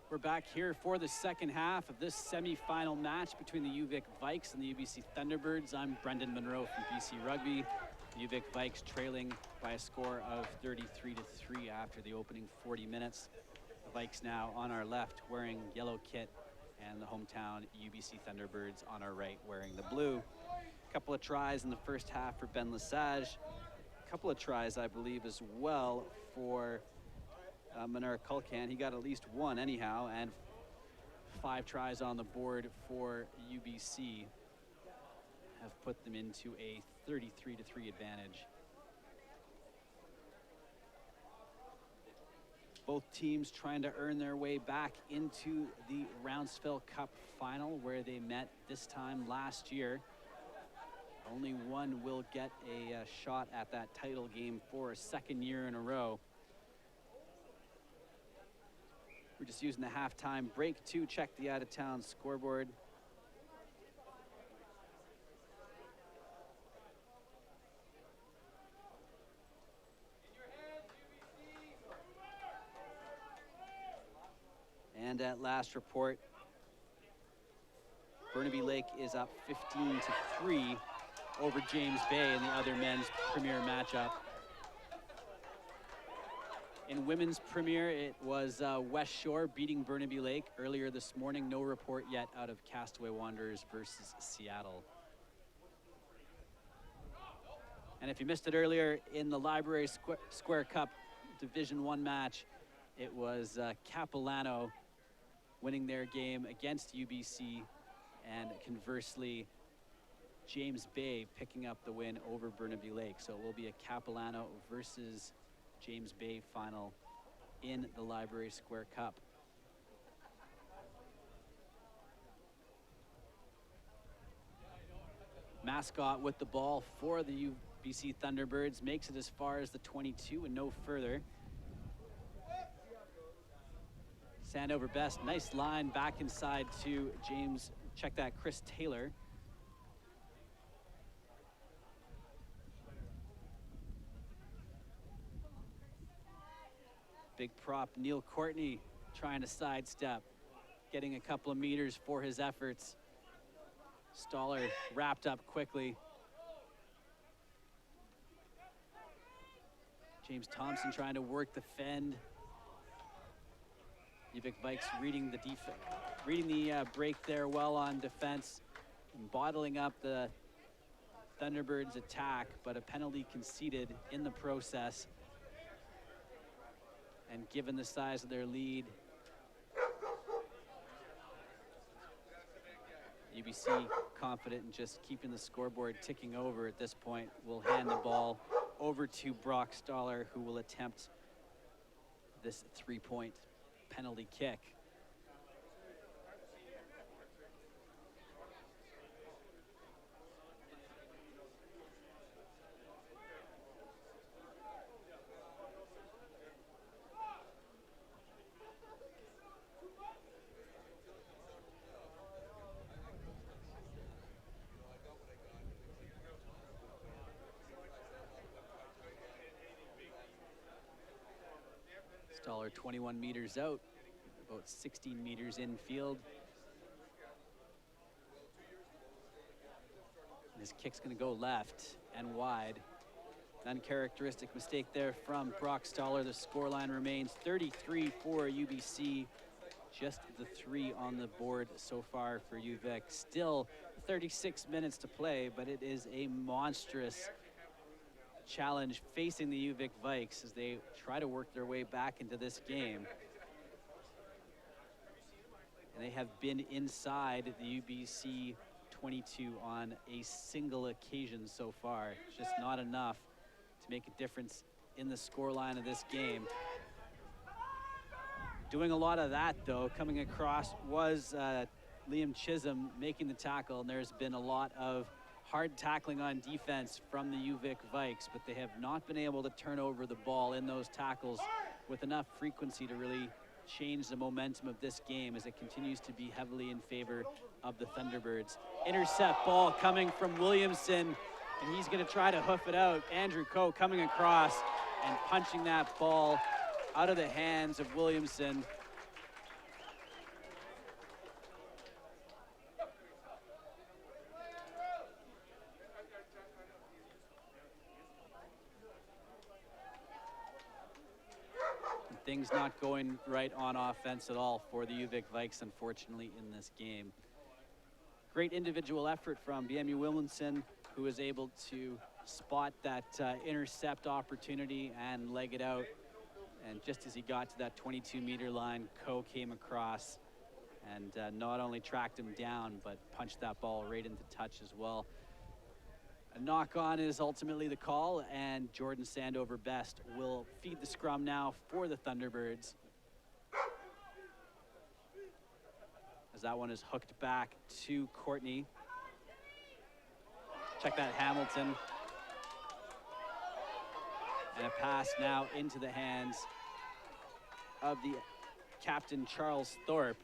We're back here for the second half of this semi-final match between the UVic Vikes and the UBC Thunderbirds. I'm Brendan Monroe from BC Rugby. The UVic Vikes trailing by a score of 33-3 after the opening 40 minutes. The Vikes now on our left wearing yellow kit, and the hometown UBC Thunderbirds on our right wearing the blue. A couple of tries in the first half for Ben Lesage. A couple of tries, I believe, as well for Manar Kulkan. He got at least one anyhow, and 5 tries on the board for UBC have put them into a 33-3 advantage. Both teams trying to earn their way back into the Roundsville Cup final, where they met this time last year. Only one will get a shot at that title game for a second year in a row. We're just using the halftime break to check the out-of-town scoreboard. And at last report, Burnaby Lake is up 15-3 over James Bay in the other men's premier matchup. In women's premier, it was West Shore beating Burnaby Lake earlier this morning. No report yet out of Castaway Wanderers versus Seattle. And if you missed it earlier, in the Library Square Cup Division I match, it was Capilano winning their game against UBC, and conversely, James Bay picking up the win over Burnaby Lake. So it will be a Capilano versus James Bay final in the Library Square Cup. Mascot with the ball for the UBC Thunderbirds, makes it as far as the 22 and no further. Sandover Best, nice line back inside to James, check that, Chris Taylor. Big prop Neil Courtney trying to sidestep, getting a couple of meters for his efforts. Stoller wrapped up quickly. James Thompson trying to work the fend. UVic Vikes reading the break there well on defense, and bottling up the Thunderbirds' attack, but a penalty conceded in the process. And given the size of their lead, UBC confident in just keeping the scoreboard ticking over at this point, will hand the ball over to Brock Stoller, who will attempt this 3-point penalty kick. Stoller 21 meters out, about 16 meters infield. This kick's gonna go left and wide. Uncharacteristic mistake there from Brock Stoller. The scoreline remains 33 for UBC. Just the 3 on the board so far for UVic. Still 36 minutes to play, but it is a monstrous challenge facing the UVic Vikes as they try to work their way back into this game. And they have been inside the UBC 22 on a single occasion so far. It's just not enough to make a difference in the scoreline of this game. Doing a lot of that, though, coming across was Liam Chisholm making the tackle, and there's been a lot of hard tackling on defense from the UVic Vikes, but they have not been able to turn over the ball in those tackles with enough frequency to really change the momentum of this game, as it continues to be heavily in favor of the Thunderbirds. Intercept ball coming from Williamson, and he's going to try to hoof it out. Andrew Coe coming across and punching that ball out of the hands of Williamson. things not going right on offense at all for the UVic Vikes, unfortunately, in this game. Great individual effort from BMU Wilmington, who was able to spot that intercept opportunity and leg it out. And just as he got to that 22-meter line, Coe came across and not only tracked him down, but punched that ball right into touch as well. A knock-on is ultimately the call, and Jordan Sandover-Best will feed the scrum now for the Thunderbirds. As that one is hooked back to Courtney. Check that, Hamilton. And a pass now into the hands of the captain, Charles Thorpe.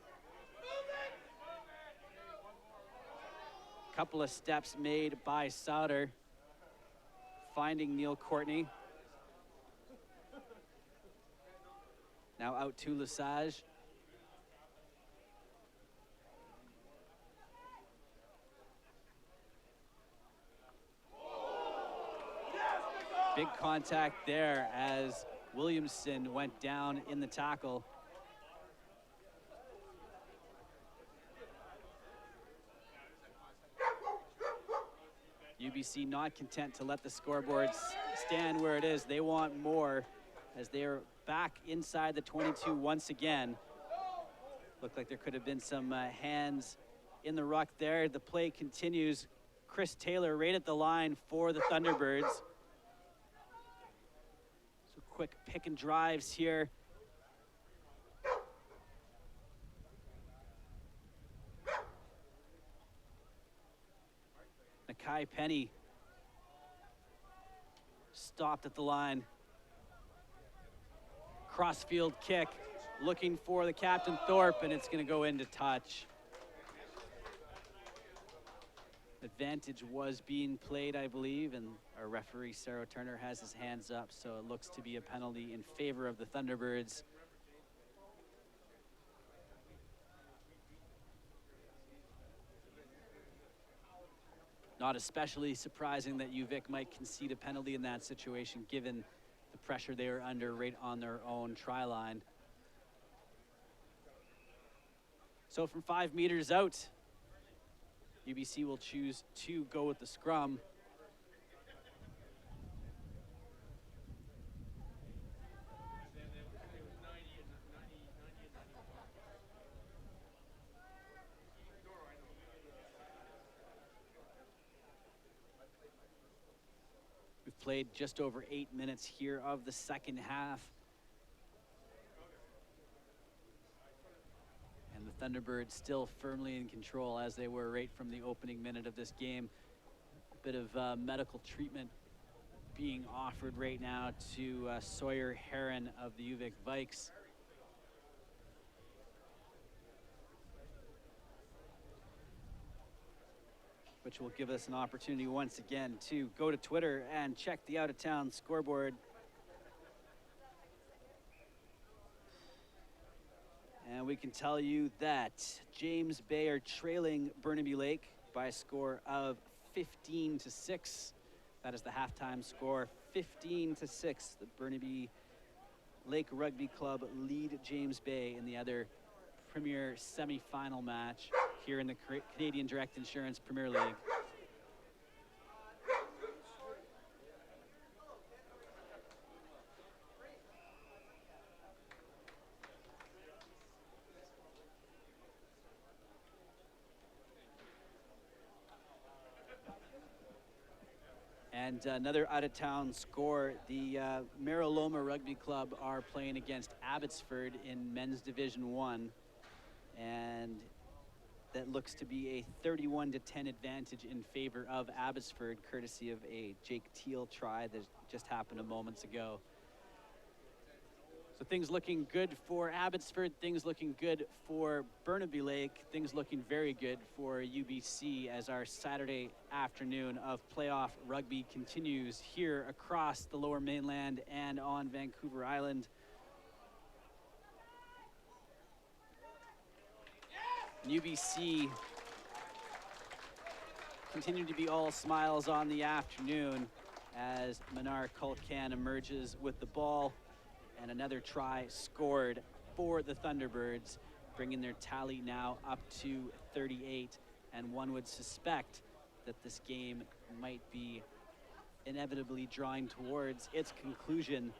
Couple of steps made by Sauter, finding Neil Courtney. Now out to Lesage. Big contact there as Williamson went down in the tackle. UBC not content to let the scoreboard stand where it is. They want more as they are back inside the 22 once again. Looked like there could have been some hands in the ruck there. The play continues. Chris Taylor right at the line for the Thunderbirds. So quick pick and drives here. Nakai Penny stopped at the line. Crossfield kick, looking for the captain Thorpe, and it's going to go into touch. Advantage was being played, I believe, and our referee, Sarah Turner, has his hands up, so it looks to be a penalty in favor of the Thunderbirds. Not especially surprising that UVic might concede a penalty in that situation, given the pressure they are under right on their own try line. So from 5 meters out, UBC will choose to go with the scrum. We've played just over 8 minutes here of the second half. And the Thunderbirds still firmly in control as they were right from the opening minute of this game. A bit of medical treatment being offered right now to Sawyer Heron of the UVic Vikes. Which will give us an opportunity once again to go to Twitter and check the out-of-town scoreboard. And we can tell you that James Bay are trailing Burnaby Lake by a score of 15-6. That is the halftime score, 15-6. The Burnaby Lake Rugby Club lead James Bay in the other Premier semi-final match here in the Canadian Direct Insurance Premier League. And another out-of-town score, the Mariloma Rugby Club are playing against Abbotsford in Men's Division 1. And that looks to be a 31-10 advantage in favor of Abbotsford, courtesy of a Jake Teal try that just happened a moments ago. So things looking good for Abbotsford, things looking good for Burnaby Lake, things looking very good for UBC as our Saturday afternoon of playoff rugby continues here across the Lower Mainland and on Vancouver Island. UBC continue to be all smiles on the afternoon as Manar Kulkan emerges with the ball and another try scored for the Thunderbirds, bringing their tally now up to 38. And one would suspect that this game might be inevitably drawing towards its conclusion.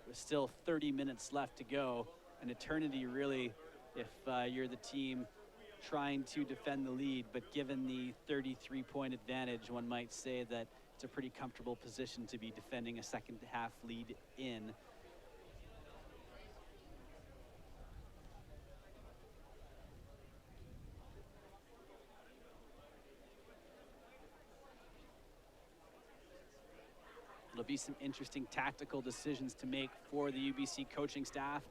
With still 30 minutes left to go, an eternity really if you're the team trying to defend the lead, but given the 33-point advantage, one might say that it's a pretty comfortable position to be defending a second half lead in. There'll be some interesting tactical decisions to make for the UBC coaching staff.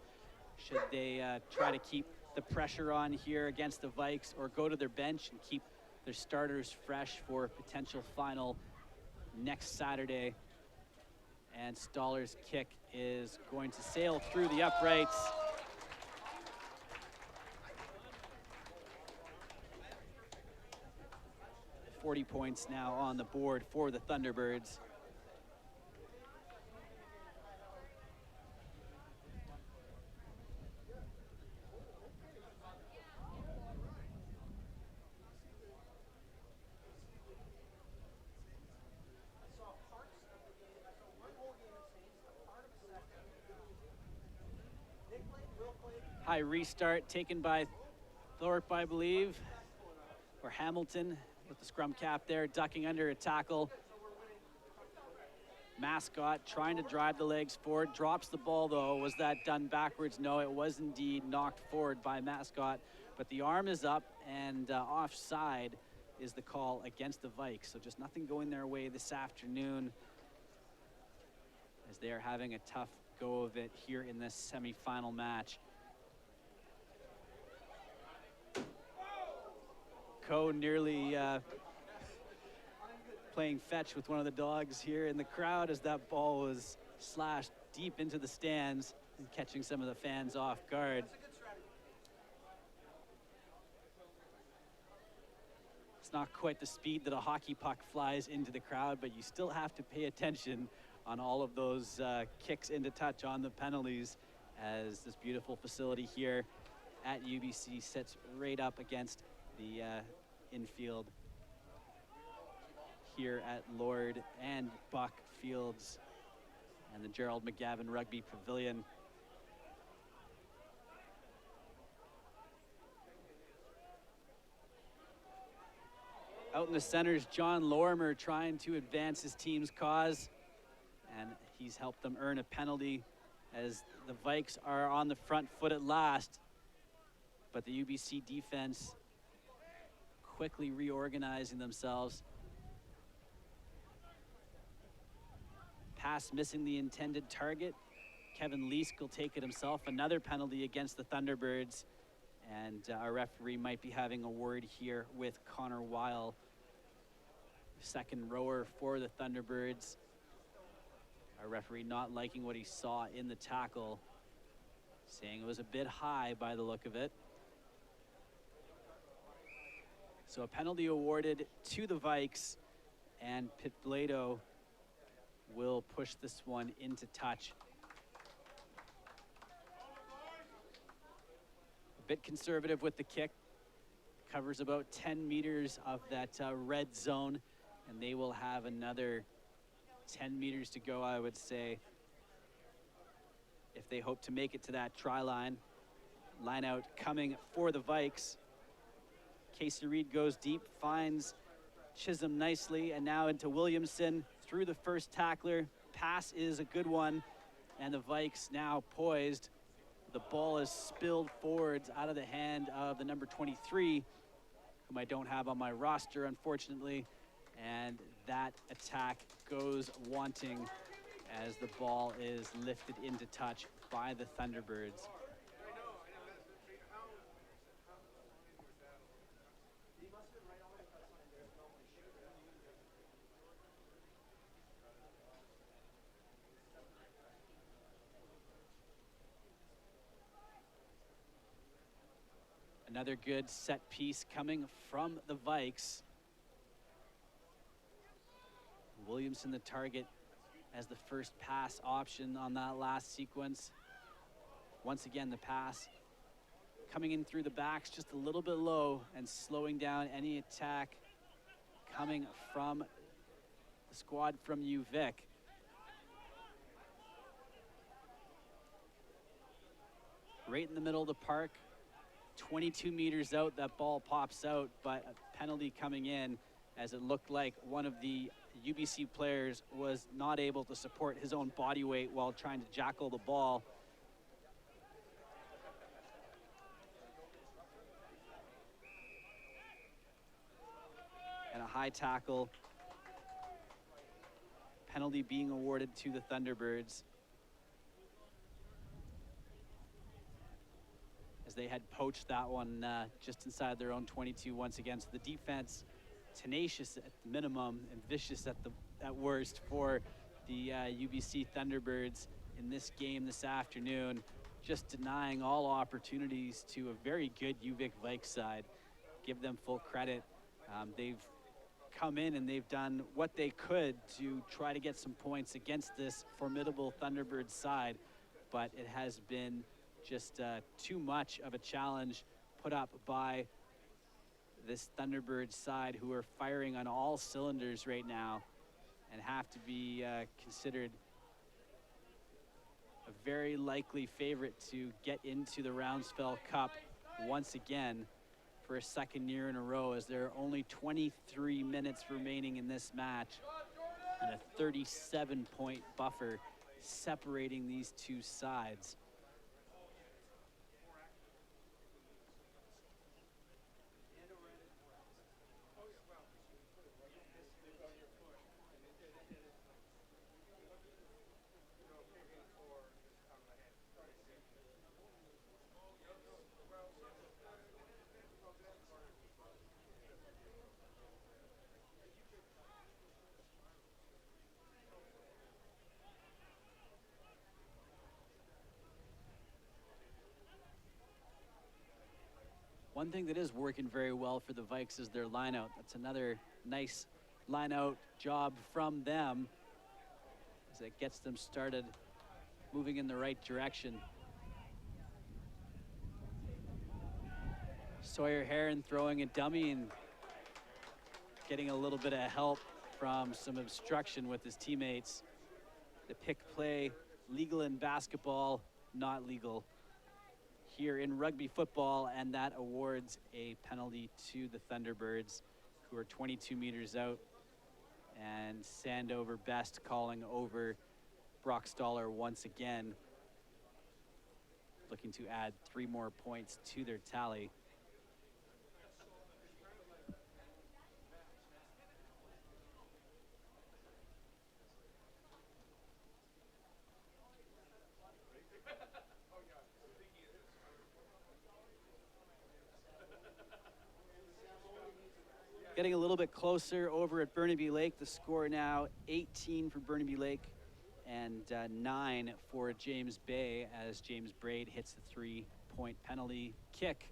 Should they try to keep the pressure on here against the Vikes, or go to their bench and keep their starters fresh for a potential final next Saturday? And Stoller's kick is going to sail through the uprights. .40 points now on the board for the Thunderbirds. High restart taken by Thorpe, I believe, or Hamilton with the scrum cap there, ducking under a tackle. Mascot trying to drive the legs forward, drops the ball though. Was that done backwards? No, it was indeed knocked forward by Mascot, but the arm is up, and offside is the call against the Vikes. So just nothing going their way this afternoon, as they are having a tough go of it here in this semi-final match. Coe nearly playing fetch with one of the dogs here in the crowd as that ball was slashed deep into the stands and catching some of the fans off guard. It's not quite the speed that a hockey puck flies into the crowd, but you still have to pay attention on all of those kicks into touch on the penalties, as this beautiful facility here at UBC sits right up against the infield here at Lord and Buck Fields and the Gerald McGavin Rugby Pavilion. Out in the centers, John Lorimer trying to advance his team's cause, and he's helped them earn a penalty as the Vikes are on the front foot at last. But the UBC defense quickly reorganizing themselves. Pass missing the intended target. Kevin Leask will take it himself. Another penalty against the Thunderbirds. And our referee might be having a word here with Connor Weil, second rower for the Thunderbirds. Our referee not liking what he saw in the tackle, saying it was a bit high by the look of it. So a penalty awarded to the Vikes, and Pitblado will push this one into touch. A bit conservative with the kick. Covers about 10 meters of that red zone, and they will have another 10 meters to go, I would say, if they hope to make it to that try line. Line out coming for the Vikes. Casey Reed goes deep, finds Chisholm nicely, and now into Williamson through the first tackler. Pass is a good one, and the Vikes now poised. The ball is spilled forwards out of the hand of the number 23, whom I don't have on my roster, unfortunately, and that attack goes wanting as the ball is lifted into touch by the Thunderbirds. Another good set piece coming from the Vikes. Williamson the target as the first pass option on that last sequence. Once again, the pass coming in through the backs just a little bit low and slowing down any attack coming from the squad from UVic. Right in the middle of the park, 22 meters out, that ball pops out, but a penalty coming in as it looked like one of the UBC players was not able to support his own body weight while trying to jackal the ball. And a high tackle. Penalty being awarded to the Thunderbirds, as they had poached that one just inside their own 22 once again. So the defense, tenacious at the minimum and vicious at worst for the UBC Thunderbirds in this game this afternoon, just denying all opportunities to a very good UVic Vikes side. Give them full credit. They've come in and they've done what they could to try to get some points against this formidable Thunderbirds side, but it has been just too much of a challenge put up by this Thunderbirds side, who are firing on all cylinders right now and have to be considered a very likely favorite to get into the Roundsfell Cup once again for a second year in a row, as there are only 23 minutes remaining in this match and a 37-point buffer separating these two sides. One thing that is working very well for the Vikes is their line-out. That's another nice line-out job from them as it gets them started moving in the right direction. Sawyer Heron throwing a dummy and getting a little bit of help from some obstruction with his teammates. The pick play, legal in basketball, not legal here in rugby football, and that awards a penalty to the Thunderbirds, who are 22 meters out, and Sandover Best calling over Brock Stoller once again, looking to add 3 more points to their tally. Getting a little bit closer over at Burnaby Lake. The score now 18 for Burnaby Lake and 9 for James Bay, as James Braid hits the 3-point penalty kick.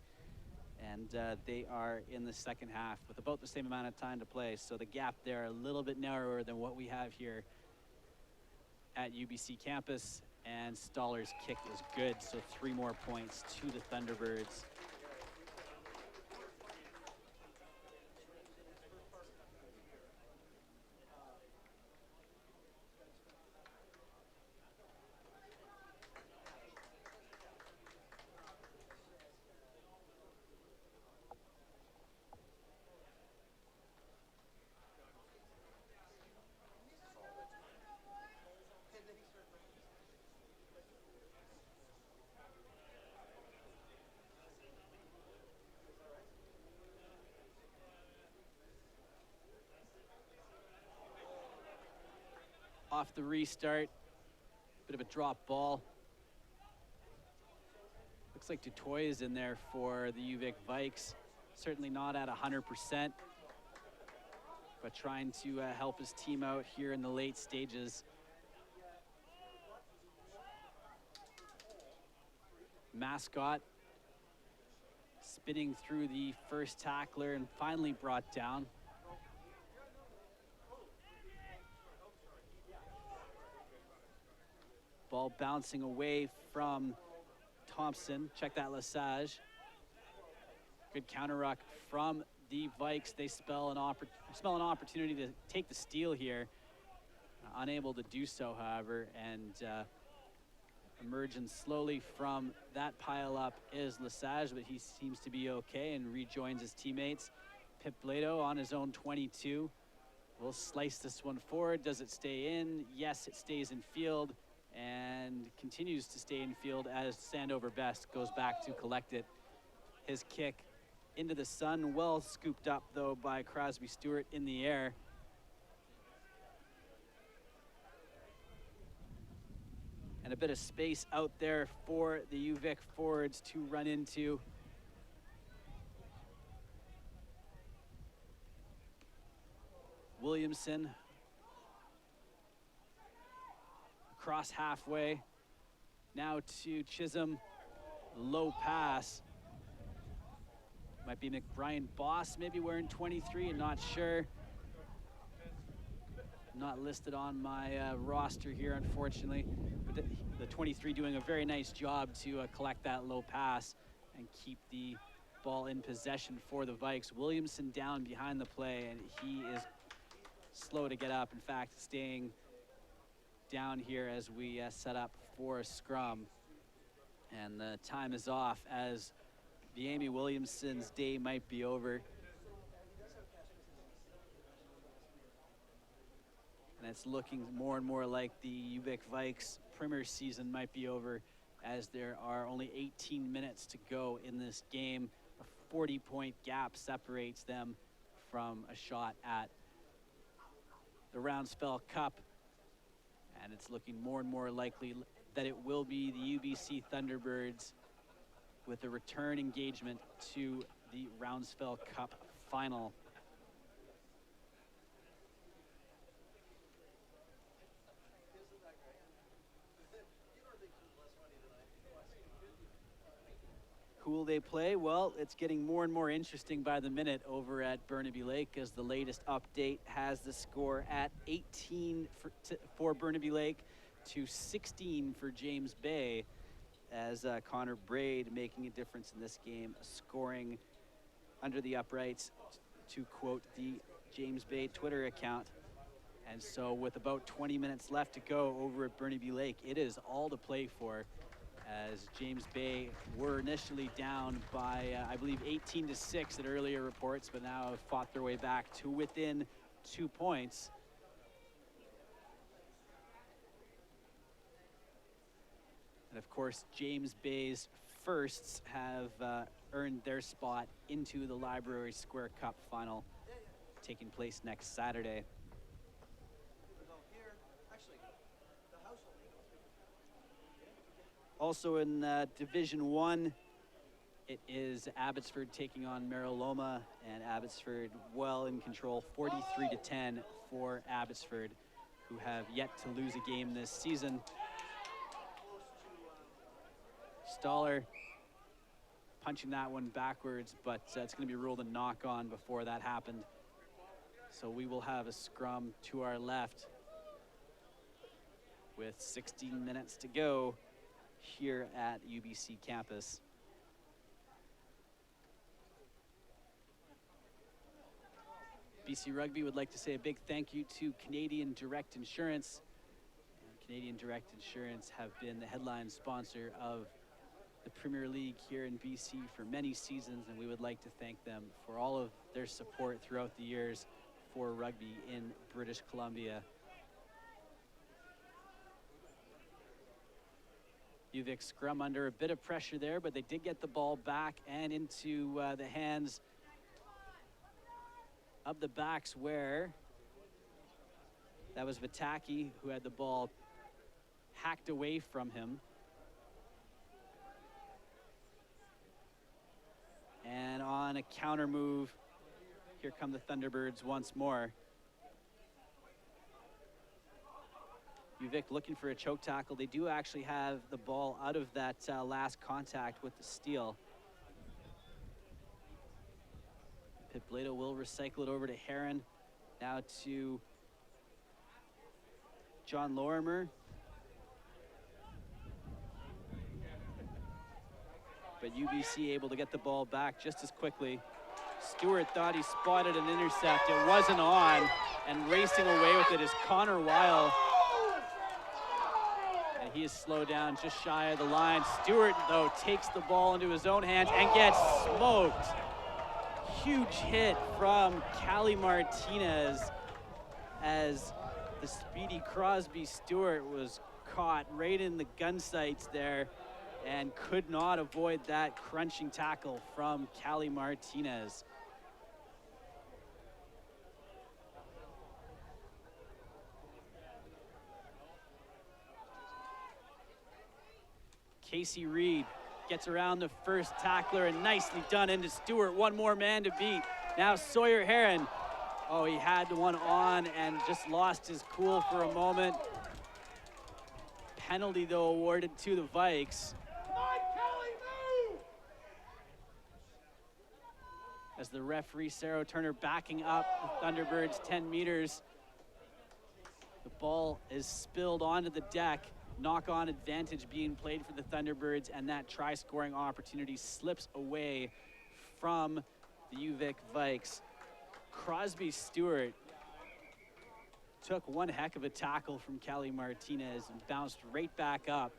And they are in the second half with about the same amount of time to play. So the gap there a little bit narrower than what we have here at UBC campus. And Stoller's kick is good, so 3 more points to the Thunderbirds. Off the restart, bit of a drop ball. Looks like Dutoy is in there for the UVic Vikes. Certainly not at 100%, but trying to help his team out here in the late stages. Mascot spinning through the first tackler and finally brought down. Ball bouncing away from Thompson. Check that Lesage. Good counter ruck from the Vikes. They smell an opportunity to take the steal here. Unable to do so, however, and emerging slowly from that pile up is Lesage, but he seems to be okay and rejoins his teammates. Pip Blado on his own 22 will slice this one forward. Does it stay in? Yes, it stays in field and continues to stay in field as Sandover Best goes back to collect it. His kick into the sun, well scooped up though by Crosby Stewart in the air. And a bit of space out there for the UVic forwards to run into. Williamson across halfway. Now to Chisholm, low pass. Might be McBrien Boss, maybe wearing 23, I'm not sure. Not listed on my roster here, unfortunately. But the 23 doing a very nice job to collect that low pass and keep the ball in possession for the Vikes. Williamson down behind the play, and he is slow to get up. In fact, staying down here as we set up for a scrum. And the time is off as the Amy Williamson's day might be over. And it's looking more and more like the UVic Vikes Premier season might be over, as there are only 18 minutes to go in this game. A 40-point gap separates them from a shot at the Roundspell Cup. And it's looking more and more likely that it will be the UBC Thunderbirds with a return engagement to the Roundspell Cup final. Who will they play? Well, it's getting more and more interesting by the minute over at Burnaby Lake, as the latest update has the score at 18 for Burnaby Lake to 16 for James Bay, as Connor Braid making a difference in this game, scoring under the uprights, to quote the James Bay Twitter account. And so with about 20 minutes left to go over at Burnaby Lake, it is all to play for, as James Bay were initially down by, I believe, 18-6 at earlier reports, but now have fought their way back to within 2 points. And of course, James Bay's firsts have earned their spot into the Library Square Cup final, taking place next Saturday. Also in Division 1, it is Abbotsford taking on Mariloma, and Abbotsford well in control, 43-10 for Abbotsford, who have yet to lose a game this season. Stoller punching that one backwards, but it's going to be ruled a knock-on before that happened. So we will have a scrum to our left with 16 minutes to go here at UBC campus. BC Rugby would like to say a big thank you to Canadian Direct Insurance. And Canadian Direct Insurance have been the headline sponsor of the Premier League here in BC for many seasons, and we would like to thank them for all of their support throughout the years for rugby in British Columbia. UVic scrum under a bit of pressure there, but they did get the ball back and into the hands of the backs, where that was Vitaki who had the ball hacked away from him. And on a counter move, here come the Thunderbirds once more. UVic looking for a choke tackle. They do actually have the ball out of that last contact with the steal. Pip Blado will recycle it over to Heron. Now to John Lorimer. but UBC able to get the ball back just as quickly. Stewart thought he spotted an intercept. It wasn't on, and racing away with it is Connor Weil. And he is slowed down just shy of the line. Stewart, though, takes the ball into his own hands and gets smoked. Huge hit from Callie Martinez as the speedy Crosby Stewart was caught right in the gun sights there and could not avoid that crunching tackle from Callie Martinez. Casey Reed gets around the first tackler and nicely done into Stewart. One more man to beat. Now Sawyer Heron. Oh, he had the one on and just lost his cool for a moment. Penalty, though, awarded to the Vikes. Come on, Kelly, move! As the referee, Sarah Turner, backing up the Thunderbirds 10 meters. The ball is spilled onto the deck. Knock-on advantage being played for the Thunderbirds, and that try-scoring opportunity slips away from the UVic Vikes. Crosby Stewart took one heck of a tackle from Callie Martinez and bounced right back up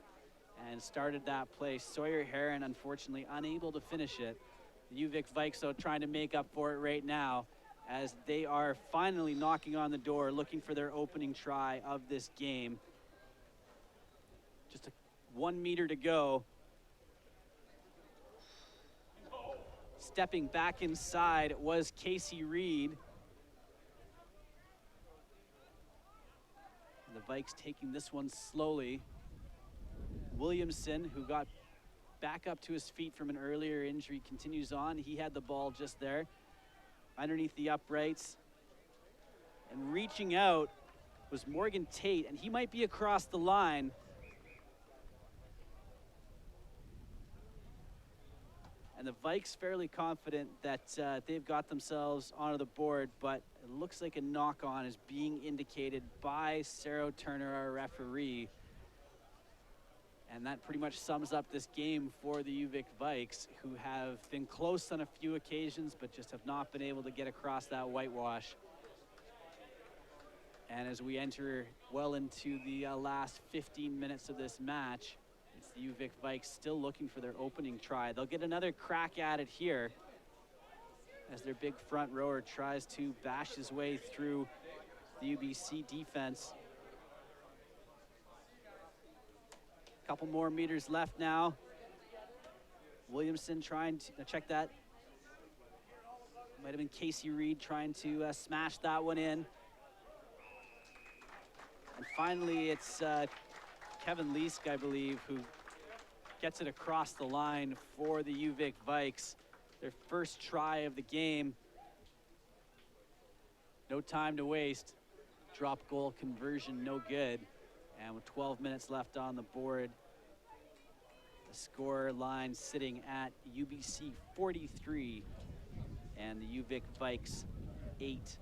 and started that play. Sawyer Heron, unfortunately, unable to finish it. The UVic Vikes, though, trying to make up for it right now as they are finally knocking on the door, looking for their opening try of this game. Just 1 meter to go. Stepping back inside was Casey Reed. And the Vikes taking this one slowly. Williamson, who got back up to his feet from an earlier injury, continues on. He had the ball just there underneath the uprights. And reaching out was Morgan Tate, and he might be across the line. And the Vikes fairly confident that they've got themselves onto the board, but it looks like a knock-on is being indicated by Sarah Turner, our referee. And that pretty much sums up this game for the UVic Vikes, who have been close on a few occasions, but just have not been able to get across that whitewash. And as we enter well into the last 15 minutes of this match, it's the UVic Vikes still looking for their opening try. They'll get another crack at it here as their big front rower tries to bash his way through the UBC defense. A couple more meters left now. Williamson trying to check that. Might have been Casey Reed trying to smash that one in. And finally, it's Kevin Leask, I believe, who gets it across the line for the UVic Vikes. Their first try of the game. No time to waste. Drop goal conversion, no good. And with 12 minutes left on the board, the score line sitting at UBC 43 and the UVic Vikes 8.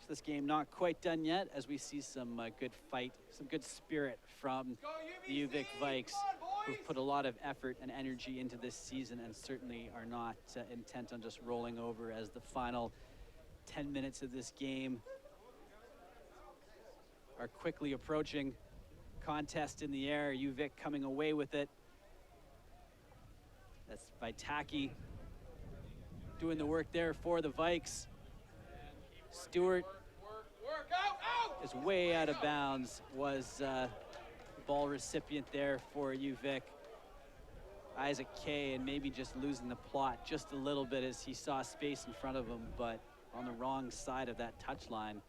This game not quite done yet, as we see some good fight, some good spirit from the UVic Vikes, who've put a lot of effort and energy into this season and certainly are not intent on just rolling over as the final 10 minutes of this game are quickly approaching. Contest in the air, UVic coming away with it. That's Vitaki doing the work there for the Vikes. Stewart is way out of bounds, was ball recipient there for UVic. Isaac Kay, and maybe just losing the plot just a little bit as he saw space in front of him, but on the wrong side of that touch line.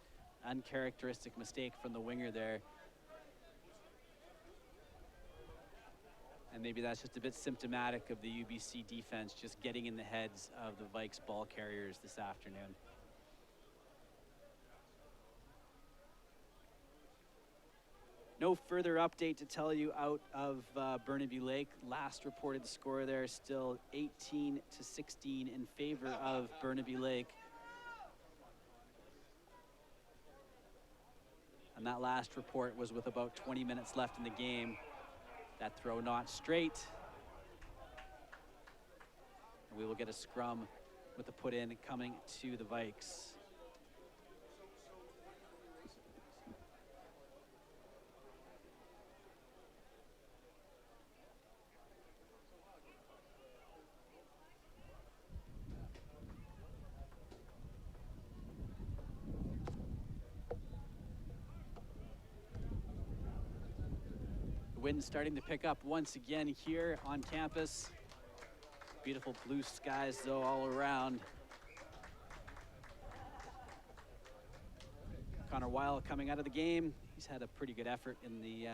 Uncharacteristic mistake from the winger there. And maybe that's just a bit symptomatic of the UBC defense just getting in the heads of the Vikes ball carriers this afternoon. No further update to tell you out of Burnaby Lake. Last reported score there still 18-16 in favor of Burnaby Lake. And that last report was with about 20 minutes left in the game. That throw not straight. And we will get a scrum with the put in coming to the Vikes. Wind starting to pick up once again here on campus. Beautiful blue skies though all around. Connor Weil coming out of the game. He's had a pretty good effort in the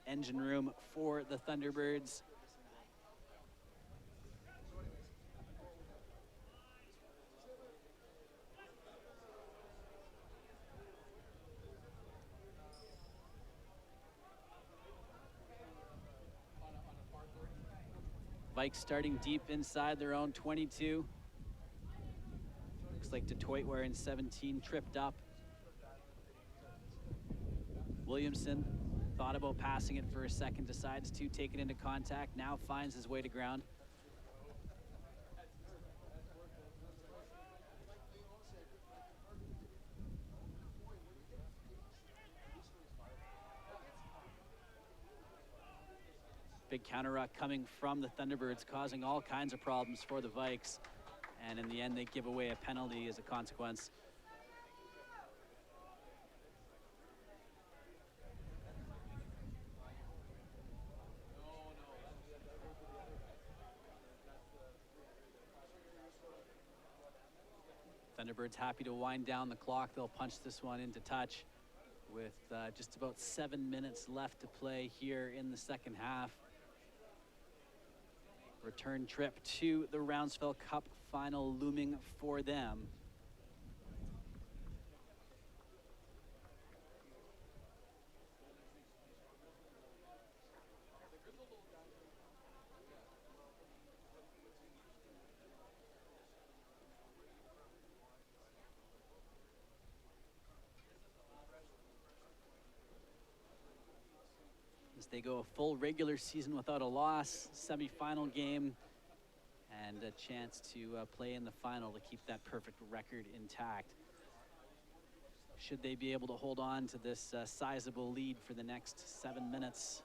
engine room for the Thunderbirds. Vikes starting deep inside their own 22. Looks like Detroit wearing 17 tripped up. Williamson thought about passing it for a second, decides to take it into contact, now finds his way to ground. Big counter ruck coming from the Thunderbirds, causing all kinds of problems for the Vikes. And in the end, they give away a penalty as a consequence. Thunderbirds happy to wind down the clock. They'll punch this one into touch with just about 7 minutes left to play here in the second half. Return trip to the Roundsville Cup final looming for them. They go a full regular season without a loss, semifinal game, and a chance to play in the final to keep that perfect record intact. Should they be able to hold on to this sizable lead for the next 7 minutes?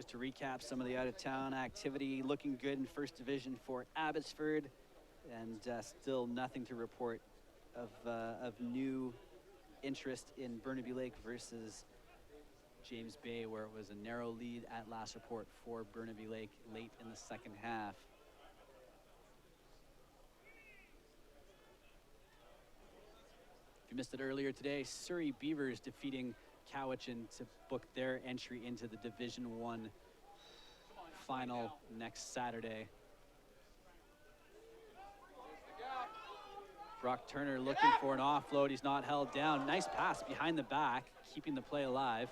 To recap some of the out-of-town activity, looking good in first division for Abbotsford, and still nothing to report of new interest in Burnaby Lake versus James Bay, where it was a narrow lead at last report for Burnaby Lake late in the second half. If you missed it earlier today, Surrey Beavers defeating Cowichan to book their entry into the Division I final next Saturday. Brock Turner looking for an offload. He's not held down. Nice pass behind the back, keeping the play alive.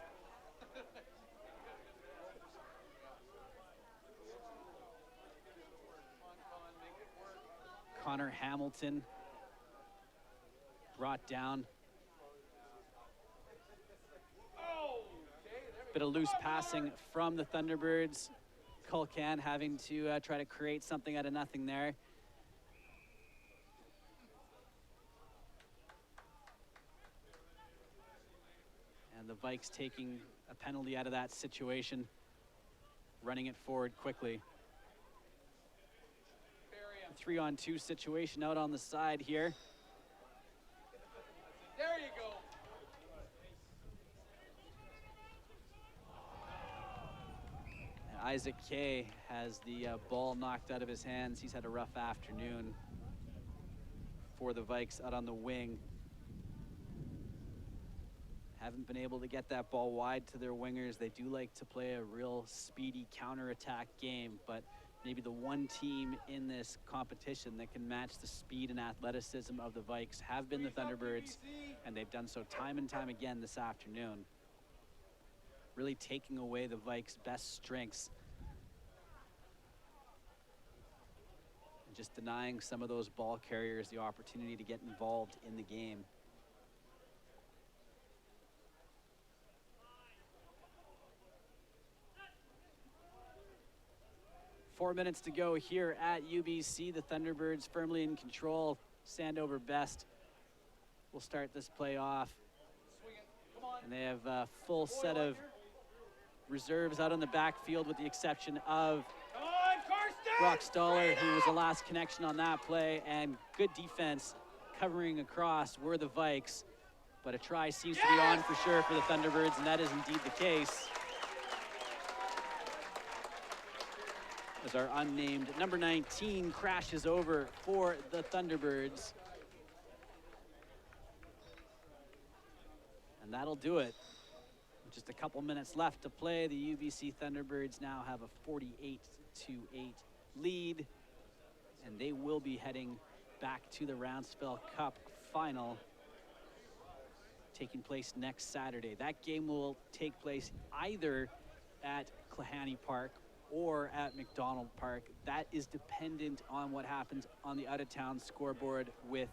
Connor Hamilton brought down. Bit of loose passing from the Thunderbirds. Culcan having to try to create something out of nothing there. And the Vikes taking a penalty out of that situation, running it forward quickly. 3-on-2 situation out on the side here. There you go. Isaac Kay has the ball knocked out of his hands. He's had a rough afternoon for the Vikes out on the wing. haven't been able to get that ball wide to their wingers. They do like to play a real speedy counterattack game, but maybe the one team in this competition that can match the speed and athleticism of the Vikes have been the Thunderbirds, and they've done so time and time again this afternoon. Really taking away the Vikes' best strengths and just denying some of those ball carriers the opportunity to get involved in the game. Four minutes to go here at UBC. The Thunderbirds firmly in control. Sandover Best will start this play off. And they have a full set of reserves out on the backfield with the exception of Brock Stoller, who was the last connection on that play, and good defense covering across were the Vikes. But a try seems to be on for sure for the Thunderbirds, and that is indeed the case. As our unnamed number 19 crashes over for the Thunderbirds. And that'll do it. With just a couple minutes left to play, the UBC Thunderbirds now have a 48-8 lead, and they will be heading back to the Roundsville Cup final, taking place next Saturday. That game will take place either at Klahani Park or at McDonald Park. That is dependent on what happens on the out-of-town scoreboard with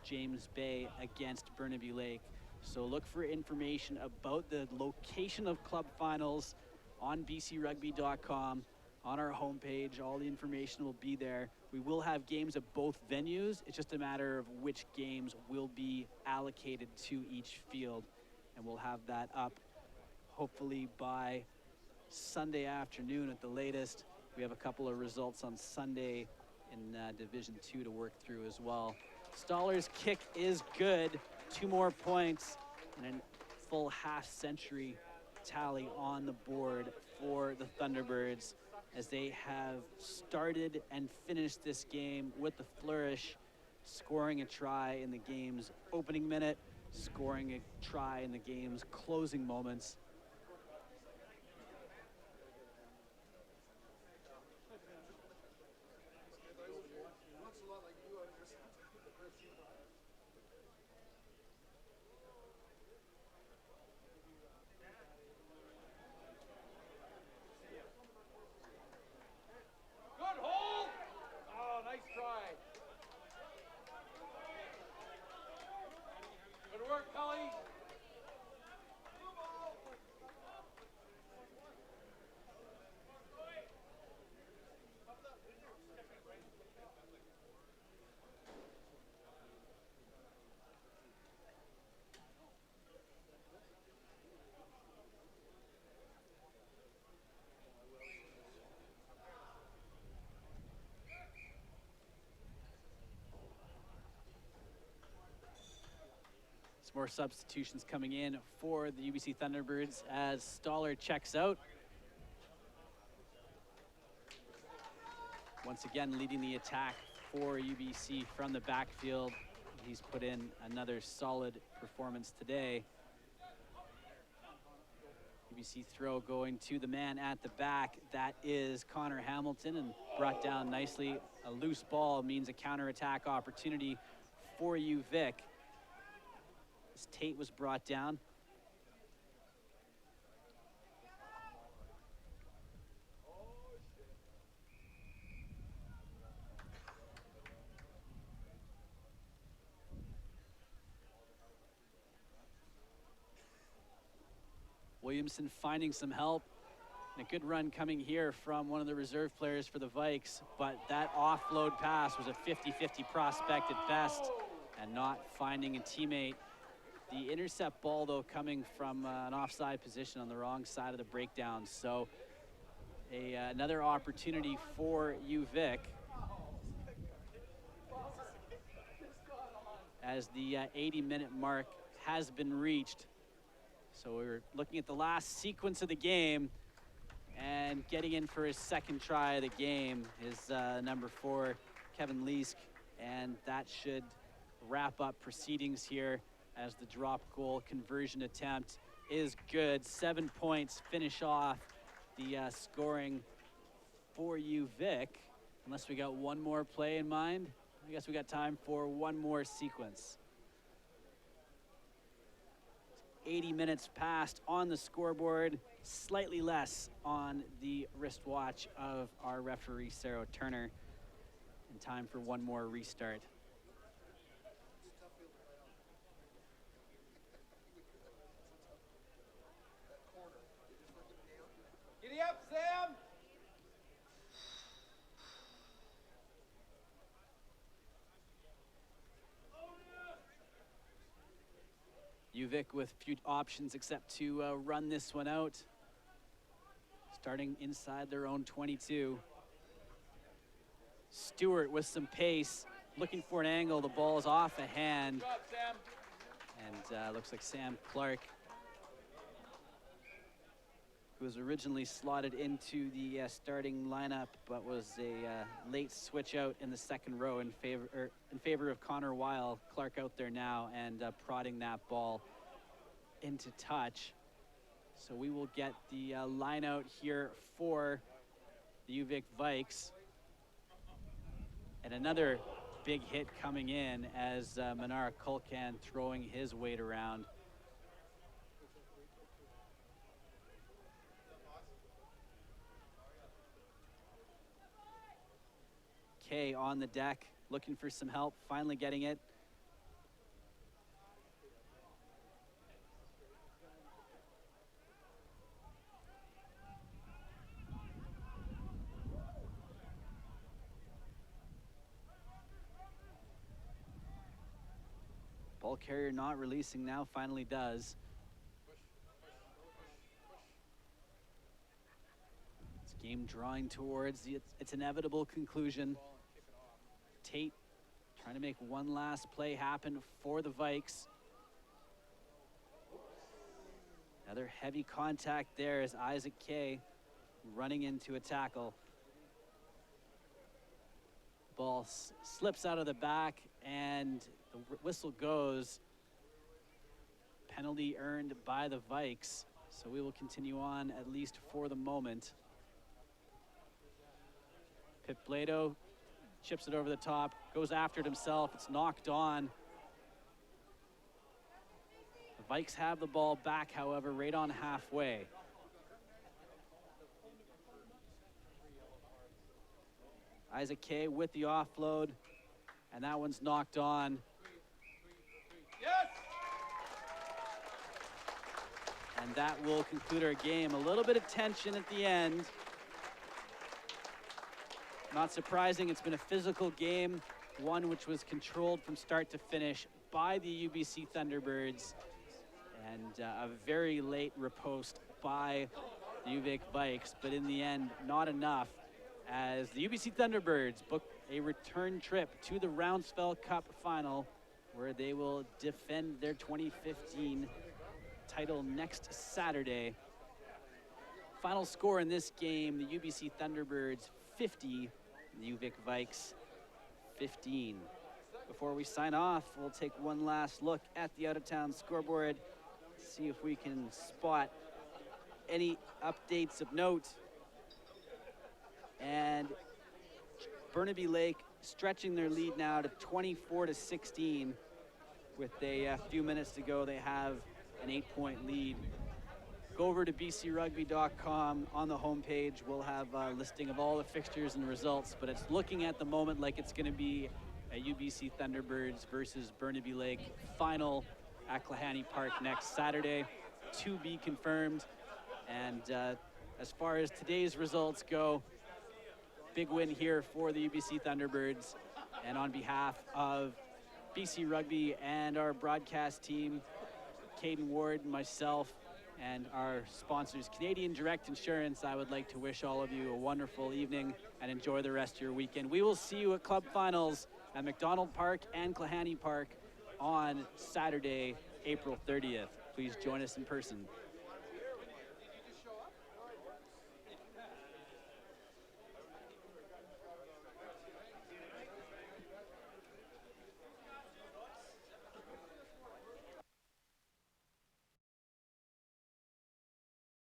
James Bay against Burnaby Lake. So look for information about the location of club finals on bcrugby.com. On our homepage, all the information will be there. We will have games at both venues. It's just a matter of which games will be allocated to each field. And we'll have that up hopefully by Sunday afternoon at the latest. We have a couple of results on Sunday in Division 2 to work through as well. Stoller's kick is good. 2 more points and a full half-century tally on the board for the Thunderbirds as they have started and finished this game with the flourish, scoring a try in the game's opening minute, scoring a try in the game's closing moments. More substitutions coming in for the UBC Thunderbirds as Stoller checks out. Once again, leading the attack for UBC from the backfield. He's put in another solid performance today. UBC throw going to the man at the back. That is Connor Hamilton, and brought down nicely. A loose ball means a counterattack opportunity for UVic. Tate was brought down. Williamson finding some help. And a good run coming here from one of the reserve players for the Vikes, but that offload pass was a 50-50 prospect at best and not finding a teammate. The intercept ball, though, coming from an offside position on the wrong side of the breakdown. So another opportunity for UVic as the 80-minute mark has been reached. So we're looking at the last sequence of the game, and getting in for his second try of the game is number 4, Kevin Leask, and that should wrap up proceedings here as the drop goal conversion attempt is good. 7 points finish off the scoring for UVic. Unless we got one more play in mind, I guess we got time for one more sequence. 80 minutes passed on the scoreboard, slightly less on the wristwatch of our referee, Sarah Turner. And time for one more restart. Giddy up, Sam! UVic with few options except to run this one out. Starting inside their own 22. Stewart with some pace, looking for an angle. The ball is off a hand. Good job, Sam. And looks like Sam Clark, who was originally slotted into the starting lineup, but was a late switch out in the second row in favor of Connor Weil. Clark out there now and prodding that ball into touch. So we will get the line out here for the UVic Vikes. And another big hit coming in as Manara Kulkan throwing his weight around. Kay on the deck, looking for some help, finally getting it. Ball carrier not releasing now, finally does. This game drawing towards its inevitable conclusion. Tate trying to make one last play happen for the Vikes. Another heavy contact there as Isaac Kay running into a tackle. Ball slips out of the back and the whistle goes. Penalty earned by the Vikes. So we will continue on at least for the moment. Pip Blado chips it over the top, goes after it himself. It's knocked on. The Vikes have the ball back, however, right on halfway. Isaac Kay with the offload, and that one's knocked on. Yes! And that will conclude our game. A little bit of tension at the end. Not surprising, it's been a physical game, one which was controlled from start to finish by the UBC Thunderbirds, and a very late riposte by the UVic Vikes, but in the end, not enough, as the UBC Thunderbirds book a return trip to the Roundsfell Cup final, where they will defend their 2015 title next Saturday. Final score in this game, the UBC Thunderbirds 50, the UVic Vikes 15. Before we sign off, we'll take one last look at the out-of-town scoreboard, see if we can spot any updates of note. And Burnaby Lake stretching their lead now to 24-16. With a few minutes to go, they have an 8-point lead. Go over to bcrugby.com. On the homepage, we'll have a listing of all the fixtures and results, but it's looking at the moment like it's going to be a UBC Thunderbirds versus Burnaby Lake final at Klahanie Park next Saturday, to be confirmed. And as far as today's results go, big win here for the UBC Thunderbirds. And on behalf of BC Rugby and our broadcast team, Caden Ward, myself, and our sponsors, Canadian Direct Insurance, I would like to wish all of you a wonderful evening and enjoy the rest of your weekend. We will see you at club finals at McDonald Park and Klahanie Park on Saturday, April 30th. Please join us in person.